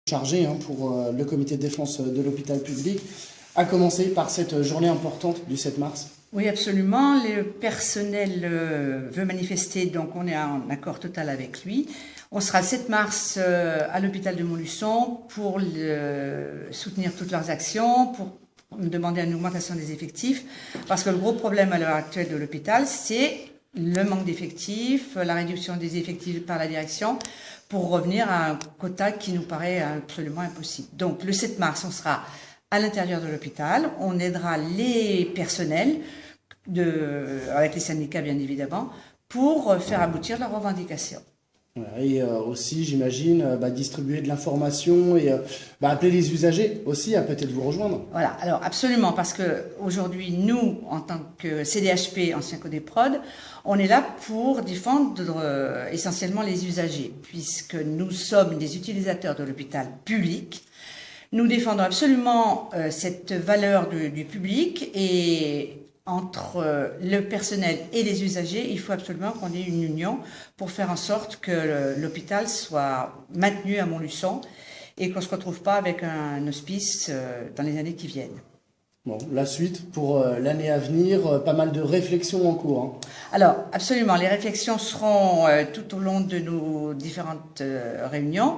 chargé pour le comité de défense de l'hôpital public, à commencer par cette journée importante du 7 mars. Oui, absolument. Le personnel veut manifester, donc on est en accord total avec lui. On sera le 7 mars à l'hôpital de Montluçon pour soutenir toutes leurs actions, pour demander une augmentation des effectifs, parce que le gros problème à l'heure actuelle de l'hôpital, c'est le manque d'effectifs, la réduction des effectifs par la direction, pour revenir à un quota qui nous paraît absolument impossible. Donc le 7 mars, on sera à l'intérieur de l'hôpital, on aidera les personnels, avec les syndicats bien évidemment, pour faire aboutir leurs revendications. Et aussi, j'imagine, distribuer de l'information et appeler les usagers aussi à peut-être vous rejoindre. Voilà, alors absolument, parce que aujourd'hui, nous, en tant que CDHP, ancien Codeprod, on est là pour défendre essentiellement les usagers, puisque nous sommes des utilisateurs de l'hôpital public. Nous défendons absolument cette valeur du public, et entre le personnel et les usagers, il faut absolument qu'on ait une union pour faire en sorte que l'hôpital soit maintenu à Montluçon et qu'on ne se retrouve pas avec un hospice dans les années qui viennent. Bon, la suite pour l'année à venir, pas mal de réflexions en cours. Alors, absolument, les réflexions seront tout au long de nos différentes réunions.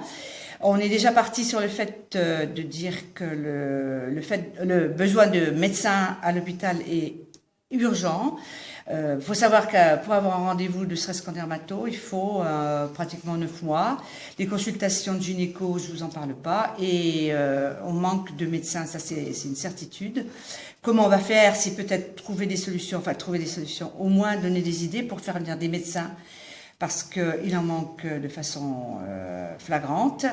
On est déjà parti sur le fait de dire que le besoin de médecins à l'hôpital est urgent. Faut savoir que pour avoir un rendez-vous de serait-ce qu'en dermato, il faut pratiquement 9 mois. Les consultations de gynéco, je vous en parle pas. Et on manque de médecins, ça c'est une certitude. Comment on va faire? C'est peut-être trouver des solutions, au moins donner des idées pour faire venir des médecins, parce qu'il en manque de façon flagrante.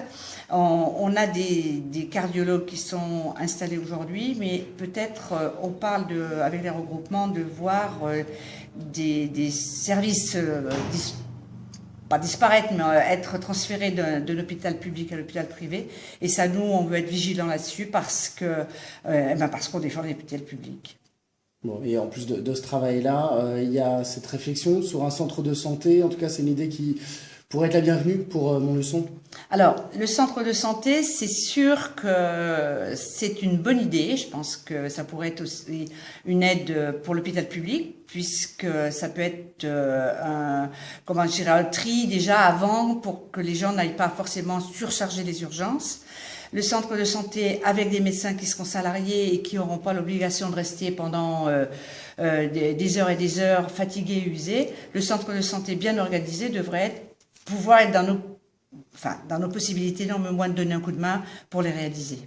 On a des cardiologues qui sont installés aujourd'hui, mais peut-être on parle avec les regroupements de voir des services pas disparaître, mais être transférés de l'hôpital public à l'hôpital privé. Et ça, nous, on veut être vigilants là-dessus parce qu'on défend l'hôpital public. Bon, et en plus de ce travail-là, il y a cette réflexion sur un centre de santé. En tout cas, c'est une idée qui pourrait être la bienvenue pour Montluçon. Alors, le centre de santé, c'est sûr que c'est une bonne idée. Je pense que ça pourrait être aussi une aide pour l'hôpital public, puisque ça peut être un tri déjà avant, pour que les gens n'aillent pas forcément surcharger les urgences. Le centre de santé avec des médecins qui seront salariés et qui n'auront pas l'obligation de rester pendant des heures et des heures fatigués et usés. Le centre de santé bien organisé devrait pouvoir être dans nos possibilités, non, mais au moins de donner un coup de main pour les réaliser.